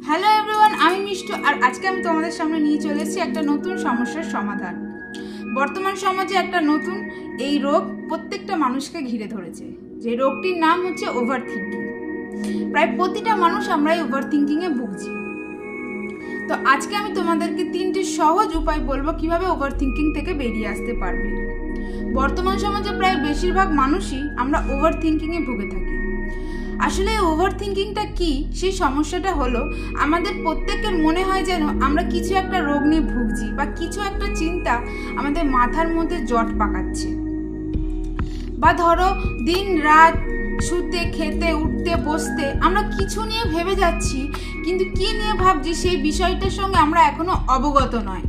Hello everyone, আমি মিষ্টু। আর আজকে আমি তোমাদের সামনে নিয়ে চলে এসেছি একটা নতুন সমস্যার সমাধান। বর্তমান সমাজে একটা নতুন এই রোগ প্রত্যেকটা মানুষকে ঘিরে ধরেছে, যে রোগটির নাম হচ্ছে ওভার থিঙ্কিং। প্রায় প্রতিটা মানুষ আমরা এই ওভার থিঙ্কিংয়ে ভুগছি। তো আজকে আমি তোমাদেরকে 3টি সহজ উপায় বলবো কিভাবে ওভার থিঙ্কিং থেকে বেরিয়ে আসতে পারবে। বর্তমান সমাজে প্রায় বেশিরভাগ মানুষই আমরা ওভার থিঙ্কিংয়ে ভুগে থাকি। আসলে ওভার থিঙ্কিংটা কি, সেই সমস্যাটা হলো আমাদের প্রত্যেকের মনে হয় যেন আমরা কিছু একটা রোগ নিয়ে ভুগছি বা কিছু একটা চিন্তা আমাদের মাথার মধ্যে জট পাকাচ্ছে। বা ধরো দিন রাত শুতে খেতে উঠতে বসতে আমরা কিছু নিয়ে ভেবে যাচ্ছি, কিন্তু কি নিয়ে ভাবছি সেই বিষয়টার সঙ্গে আমরা এখনো অবগত নয়।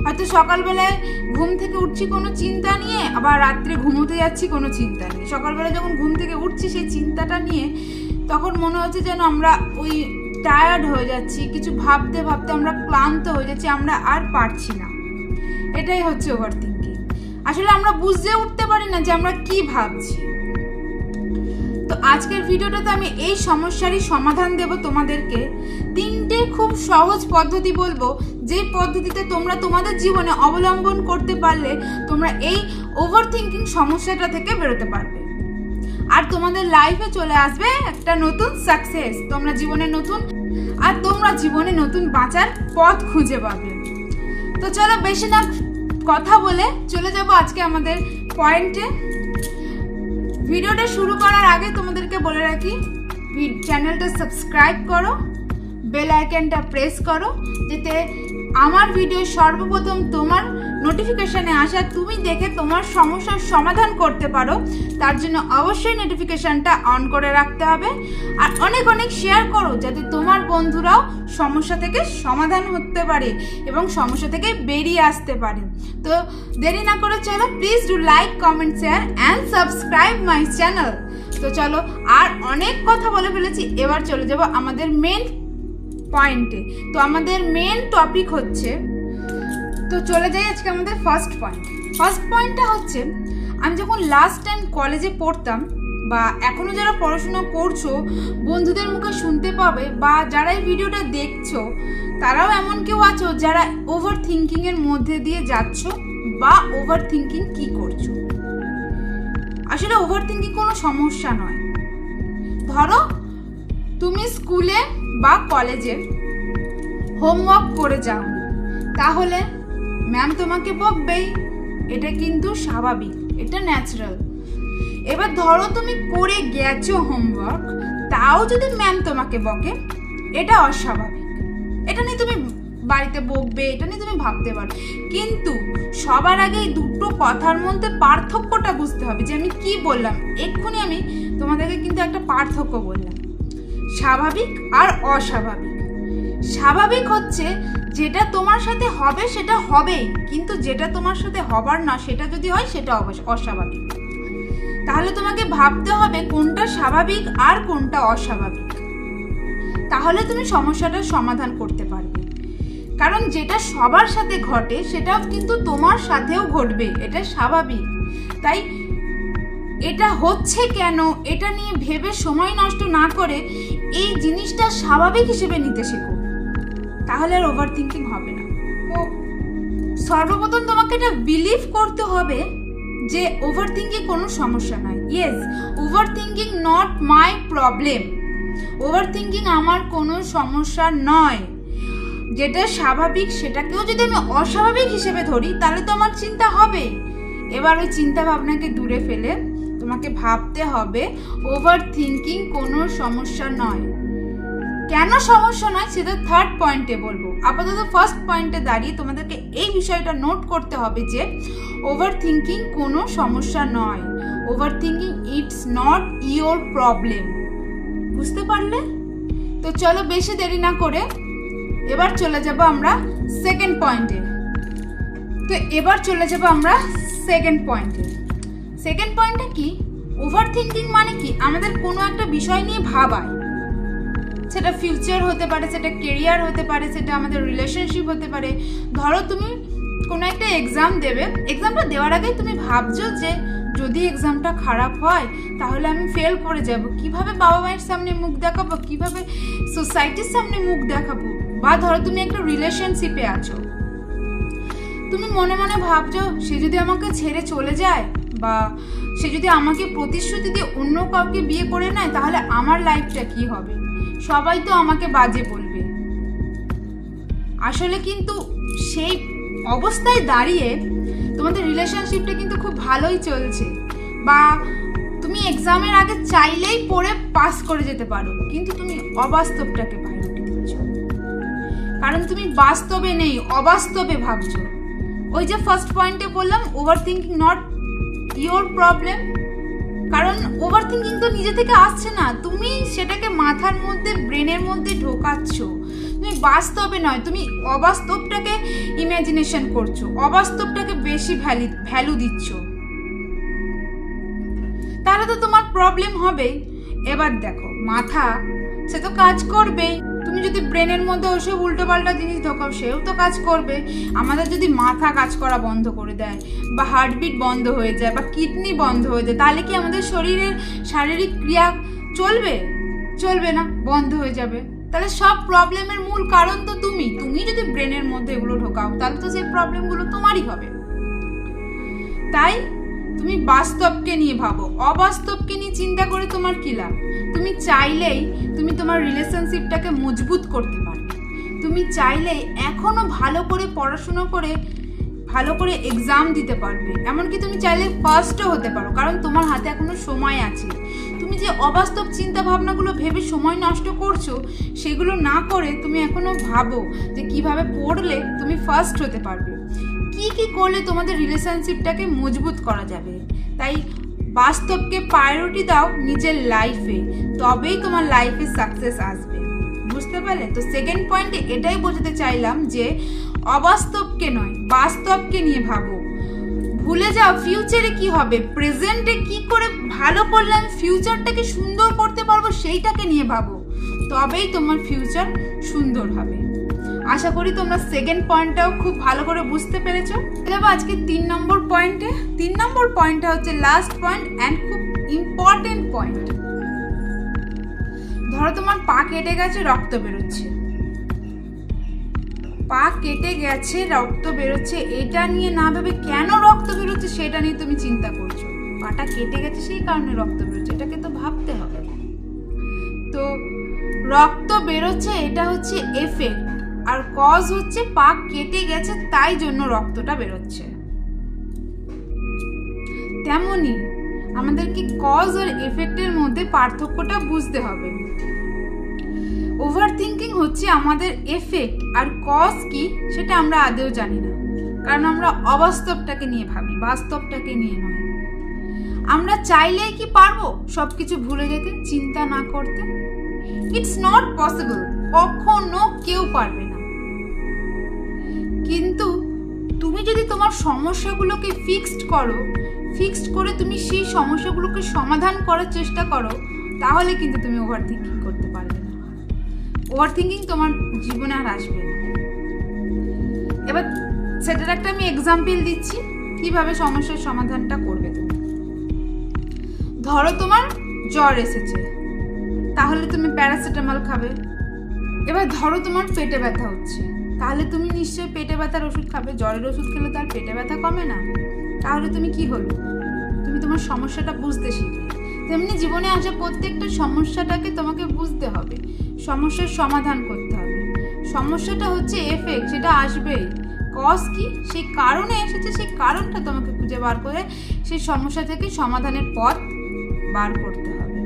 হয়তো সকালবেলায় ঘুম থেকে উঠছি কোনো চিন্তা নিয়ে, আবার রাত্রে ঘুমোতে যাচ্ছি কোনো চিন্তা নিয়ে। সকালবেলা যখন ঘুম থেকে উঠছি সেই চিন্তাটা নিয়ে, তখন মনে হচ্ছে যেন আমরা ওই টায়ার্ড হয়ে যাচ্ছি, কিছু ভাবতে ভাবতে আমরা ক্লান্ত হয়ে যাচ্ছি, আমরা আর পারছি না। এটাই হচ্ছে ওভার থিঙ্কিং। আসলে আমরা বুঝতে উঠতে পারি না যে আমরা কি ভাবছি। তো আজকের ভিডিওটাতে আমি এই সমস্যারই সমাধান দেব তোমাদেরকে। 3টে খুব সহজ পদ্ধতি বলবো, যে পদ্ধতিতে তোমরা তোমাদের জীবনে অবলম্বন করতে পারলে তোমরা এই ওভার থিঙ্কিং সমস্যাটা থেকে বেরোতে পারবে। আর তোমাদের লাইফে চলে আসবে একটা নতুন সাকসেস। তোমরা জীবনে নতুন বাঁচার পথ খুঁজে পাবে। তো চলো বেশি না কথা বলে চলে যাব আজকে আমাদের পয়েন্টে। ভিডিওটা শুরু করার আগে তোমাদেরকে বলে রাখি, চ্যানেলটা সাবস্ক্রাইব করো, বেল আইকনটা প্রেস করো, যাতে আমার ভিডিও সর্বপ্রথম তোমার নোটিফিকেশানে আসা, তুমি দেখে তোমার সমস্যার সমাধান করতে পারো। তার জন্য অবশ্যই নোটিফিকেশানটা অন করে রাখতে হবে। আর অনেক অনেক শেয়ার করো, যাতে তোমার বন্ধুরাও সমস্যা থেকে সমাধান হতে পারে এবং সমস্যা থেকে বেরিয়ে আসতে পারে। তো দেরি না করে চলো, please do like, comment, share and subscribe my channel. তো চলো, আর অনেক কথা বলে ফেলেছি, এবার চলে যাব আমাদের মেন পয়েন্টে। তো আমাদের মেন টপিক হচ্ছে, তো চলে যাই আজকে আমাদের ফার্স্ট পয়েন্টটা হচ্ছে, আমি যখন লাস্ট টাইম কলেজে পড়তাম বা এখনো যারা পড়াশোনা করছো বন্ধুদের মুখে শুনতে পাবে, বা যারা এই ভিডিওটা দেখছো তারাও এমন কেউ আছো যারা ওভার থিঙ্কিং এর মধ্যে দিয়ে যাচ্ছ বা ওভার থিঙ্কিং কি করছো। আসলে ওভার থিঙ্কিং কোনো সমস্যা নয়। ধরো তুমি স্কুলে বা কলেজে হোমওয়ার্ক করে যাও, তাহলে ম্যাম তোমাকে বকবেই, এটা কিন্তু স্বাভাবিক, এটা ন্যাচারাল। এবার ধরো তুমি করে গেছো হোমওয়ার্ক, তাও যদি ম্যাম তোমাকে বকে, এটা অস্বাভাবিক। এটা নিয়ে তুমি বাড়িতে বকবে, এটা নিয়ে তুমি ভাবতে পারো। কিন্তু সবার আগে এই দুটো কথার মধ্যে পার্থক্যটা বুঝতে হবে, যে আমি কি বললাম। এক্ষুনি আমি তোমাদেরকে কিন্তু একটা পার্থক্য বললাম, স্বাভাবিক আর অস্বাভাবিক। স্বাভাবিক হচ্ছে যেটা তোমার সাথে হবে সেটা হবেই, কিন্তু যেটা তোমার সাথে হবার না সেটা যদি হয় সেটা অস্বাভাবিক। তাহলে তোমাকে ভাবতে হবে কোনটা স্বাভাবিক আর কোনটা অস্বাভাবিক, তাহলে তুমি সমস্যাটার সমাধান করতে পারবে। কারণ যেটা সবার সাথে ঘটে সেটাও কিন্তু তোমার সাথেও ঘটবে, এটা স্বাভাবিক। তাই এটা হচ্ছে কেন, এটা নিয়ে ভেবে সময় নষ্ট না করে এই জিনিসটা স্বাভাবিক হিসেবে নিতে শেখো, তাহলে আর ওভার থিঙ্কিং হবে না। তো সর্বপ্রথম তোমাকে এটা বিলিভ করতে হবে যে ওভার থিঙ্কিং কোনো সমস্যা নয়। Yes, over thinking not my problem. Over thinking আমার কোনো সমস্যা নয়। যেটা স্বাভাবিক সেটাকেও যদি আমি অস্বাভাবিক হিসেবে ধরি, তাহলে তো আমার চিন্তা হবে। এবার ওই চিন্তা ভাবনাকে দূরে ফেলে তোমাকে ভাবতে হবে ওভার থিঙ্কিং কোনো সমস্যা নয়। কেন সমস্যা নয় সেটা থার্ড পয়েন্টে বলবো। আপাতত ফার্স্ট পয়েন্টে দাঁড়িয়ে তোমাদেরকে এই বিষয়টা নোট করতে হবে যে ওভার থিঙ্কিং কোনো সমস্যা নয়। Over thinking it's not your problem. বুঝতে পারলে? তো চলো বেশি দেরি না করে এবার চলে যাব আমরা সেকেন্ড পয়েন্টে। সেকেন্ড পয়েন্টটা কি? ওভার থিঙ্কিং মানে কি? আমাদের কোনো একটা বিষয় নিয়ে ভাবায়, সেটা ফিউচার হতে পারে, সেটা কেরিয়ার হতে পারে, সেটা আমাদের রিলেশনশিপ হতে পারে। ধরো তুমি কোনো একটা এক্সাম দেবে, এক্সামটা দেওয়ার আগে তুমি ভাবছো যে যদি এক্সামটা খারাপ হয় তাহলে আমি ফেল করে যাব, কিভাবে বাবা মায়ের সামনে মুখ দেখাবো, কিভাবে সোসাইটির সামনে মুখ দেখাবো। বা ধরো তুমি একটা রিলেশনশিপে আছো, তুমি মনে মনে ভাবছো সে যদি আমাকে ছেড়ে চলে যায় বা সে যদি আমাকে প্রতিশ্রুতি দিয়ে অন্য কাউকে বিয়ে করে নেয় তাহলে আমার লাইফটা কি হবে, সবাই তো আমাকে বাজে বলবে। আসলে কিন্তু সেই অবস্থায় দাঁড়িয়ে তোমাদের রিলেশনশিপটা কিন্তু খুব ভালোই চলছে, বা তুমি এক্সামের আগে চাইলেই পড়ে পাস করে যেতে পারো, কিন্তু তুমি অবাস্তবটাকে প্রায়োরিটি দিচ্ছ, কারণ তুমি বাস্তবে নেই, অবাস্তবে ভাবছো। ওই যে ফার্স্ট পয়েন্টে বললাম, over thinking not your problem, কারণ ওভার থিঙ্কিং তো নিজে থেকে আসছে না, তুমি সেটাকে মাথার মধ্যে ব্রেনের মধ্যে ঢোকাচ্ছ, তুমি বাস্তবে নয়, তুমি অবাস্তবটাকে ইমাজিনেশন করছো, অবাস্তবটাকে বেশি ভ্যালু দিচ্ছ, তাহলে তো তোমার প্রবলেম হবে। এবার দেখো, মাথা সে তো কাজ করবে, তুমি যদি ব্রেনের মধ্যে ওসব উল্টোপাল্টা জিনিস ঢোকাও সেও তো কাজ করবে। আমাদের যদি মাথা কাজ করা বন্ধ করে দেয় বা হার্টবিট বন্ধ হয়ে যায় বা কিডনি বন্ধ হয়ে যায় তাহলে কি আমাদের শরীরের শারীরিক ক্রিয়া চলবে না, বন্ধ হয়ে যাবে। তাহলে সব প্রবলেমের মূল কারণ তো তুমি যদি ব্রেনের মধ্যে এগুলো ঢোকাও তাহলে তো সেই প্রবলেমগুলো তোমারই হবে। তাই তুমি বাস্তবকে নিয়ে ভাবো, অবাস্তবকে নিয়ে চিন্তা করে তোমার কি লাভ। তুমি চাইলেই তুমি তোমার রিলেশনশিপটাকে মজবুত করতে পারবে, তুমি চাইলেই এখনো ভালো করে পড়াশুনো করে ভালো করে এক্সাম দিতে পারবে, এমনকি তুমি চাইলে ফার্স্টও হতে পারো, কারণ তোমার হাতে এখনো সময় আছে। তুমি যে অবাস্তব চিন্তা ভাবনাগুলো ভেবে সময় নষ্ট করছো সেগুলো না করে তুমি এখনো ভাবো যে কিভাবে পড়লে তুমি ফার্স্ট হতে পারবে, কি করলে তোমাদের রিলেশনশিপটাকে মজবুত করা যাবে। তাই বাস্তবকে প্রায়োরিটি দাও নিজের লাইফে, তবেই তোমার লাইফে সাকসেস আসবে। বুঝতে পারলে? তো সেকেন্ড পয়েন্টে এটাই বোঝাতে চাইলাম যে অবাস্তবকে নয়, বাস্তবকে নিয়ে ভাবো। ভুলে যাও ফিউচারে কি হবে, প্রেজেন্টে কি করে ভালো করলে আমি ফিউচারটাকে সুন্দর করতে পারবো সেইটাকে নিয়ে ভাবো, তবেই তোমার ফিউচার সুন্দর হবে। আশা করি তোমরা সেকেন্ড পয়েন্টটাও খুব ভালো করে বুঝতে পেরেছো। যাবো আজকে 3 নম্বর পয়েন্টে। 3 নম্বর পয়েন্টটা হচ্ছে লাস্ট পয়েন্ট অ্যান্ড খুব ইম্পর্টেন্ট পয়েন্ট। ধরো তোমার পা কেটে গেছে, রক্ত বেরোচ্ছে, পা কেটে গেছে রক্ত বেরোচ্ছে, এটা নিয়ে না ভেবে কেন রক্ত বেরোচ্ছে সেটা নিয়ে তুমি চিন্তা করছো। পাটা কেটে গেছে সেই কারণে রক্ত বেরোচ্ছে, এটাকে তো ভাবতে হবে। তো রক্ত বেরোচ্ছে এটা হচ্ছে এফেক্ট, আর কজ হচ্ছে পা কেটে গেছে তাই জন্য রক্তটা বেরোচ্ছে। তেমনি আমাদেরকে কজ আর এফেক্টের মধ্যে পার্থক্যটা বুঝতে হবে। ওভার থিঙ্কিং হচ্ছে আমাদের এফেক্ট, আর কজ কি সেটা আমরা আদৌ জানি না, কারণ আমরা অবাস্তবটাকে নিয়ে ভাবি, বাস্তবটাকে নিয়ে নয়। আমরা চাইলেই কি পারবো সবকিছু ভুলে যেতে, চিন্তা না করতে? ইটস নট পসিবল, কখনো কেউ পারবে না। কিন্তু তুমি যদি তোমার সমস্যাগুলোকে ফিক্সড করে তুমি সেই সমস্যাগুলোকে সমাধান করার চেষ্টা করো, তাহলে কিন্তু তুমি ওভার থিঙ্কিং করতে পারবে না, ওভার থিঙ্কিং তোমার জীবনে আর আসবে না। এবার সেটার একটা আমি এক্সাম্পল দিচ্ছি কিভাবে সমস্যার সমাধানটা করবে তুমি। ধরো তোমার জ্বর এসেছে, তাহলে তুমি প্যারাসিটামল খাবে। এবার ধরো তোমার পেটে ব্যথা হচ্ছে, তাহলে তুমি নিশ্চয়ই পেটে ব্যথার ওষুধ খাবে। জ্বরের ওষুধ খেলে তো আর পেটে ব্যথা কমে না। তাহলে তুমি কি হলো, তুমি তোমার সমস্যাটা বুঝতে শিখলে। তেমনি জীবনে আসা প্রত্যেকটা সমস্যাটাকে তোমাকে বুঝতে হবে, সমস্যার সমাধান করতে হবে। সমস্যাটা হচ্ছে এফেক্ট, সেটা আসবেই। কজ কি, সেই কারণে এসেছে, সেই কারণটা তোমাকে খুঁজে বার করে সেই সমস্যা থেকে সমাধানের পথ বার করতে হবে।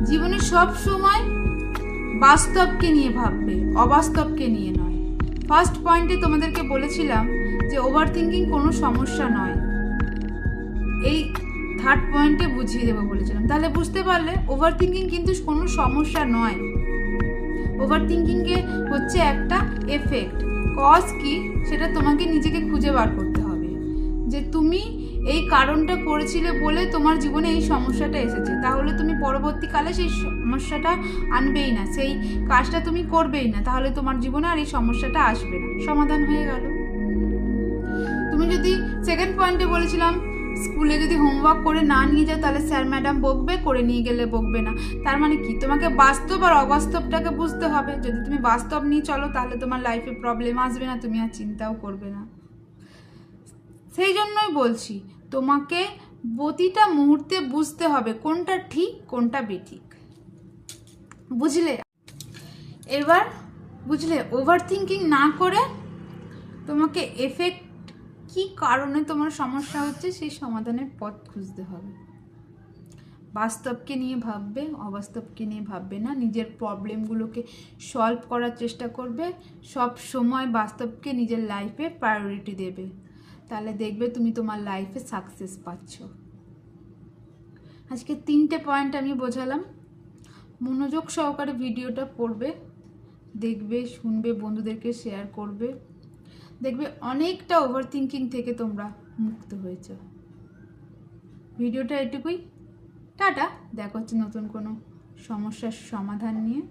জীবনে সব সময় বাস্তবকে নিয়ে ভাববে, অবাস্তবকে নিয়ে নয়। ফার্স্ট পয়েন্টে তোমাদেরকে বলেছিলাম যে ওভার থিঙ্কিং কোনো সমস্যা নয়, এই থার্ড পয়েন্টে বুঝিয়ে দেবো বলেছিলাম। তাহলে বুঝতে পারলে ওভার থিঙ্কিং কিন্তু কোনো সমস্যা নয়। ওভার থিঙ্কিংকে হচ্ছে একটা এফেক্ট, কজ কি সেটা তোমাকে নিজেকে খুঁজে বার করতে হবে, যে তুমি এই কারণটা করেছিলে বলে তোমার জীবনে এই সমস্যাটা এসেছে, তাহলে তুমি পরবর্তীকালে সেই সমস্যাটা আনবেই না, সেই কাজটা তুমি করবেই না, তাহলে তোমার জীবনে আর এই সমস্যাটা আসবে না, সমাধান হয়ে গেল। তুমি যদি সেকেন্ড পয়েন্টে বলেছিলাম স্কুলে যদি হোমওয়ার্ক করে না নিয়ে যাও তাহলে স্যার ম্যাডাম বকবে, করে নিয়ে গেলে বকবে না। তার মানে কি, তোমাকে বাস্তব আর অবাস্তবটাকে বুঝতে হবে। যদি তুমি বাস্তব নিয়ে চলো তাহলে তোমার লাইফে প্রবলেম আসবে না, তুমি আর চিন্তাও করবে না। সেই জন্যই বলছি তোমাকে প্রতিটা মুহূর্তে বুঝতে হবে কোনটা ঠিক কোনটা বেঠিক, বুঝলে? এবার বুঝলে, ওভার থিঙ্কিং না করে তোমাকে এফেক্ট কি কারণে তোমার সমস্যা হচ্ছে সেই সমাধানের পথ খুঁজতে হবে। বাস্তবকে নিয়ে ভাববে, অবাস্তবকে নিয়ে ভাববে না। নিজের প্রবলেমগুলোকে সলভ করার চেষ্টা করবে, সব সময় বাস্তবকে নিজের লাইফে প্রায়োরিটি দেবে। তাহলে দেখবে তুমি তোমার লাইফে সাকসেস পাচ্ছ। আজকে 3টে পয়েন্ট আমি বোঝালাম। মনোযোগ সহকারে ভিডিওটা পড়বে, দেখবে, শুনবে, বন্ধুদেরকে শেয়ার করবে। দেখবে অনেকটা ওভার থিঙ্কিং থেকে তোমরা মুক্ত হয়েছ। ভিডিওটা এটুকুই। টাটা, দেখা হচ্ছে নতুন কোনো সমস্যার সমাধান নিয়ে।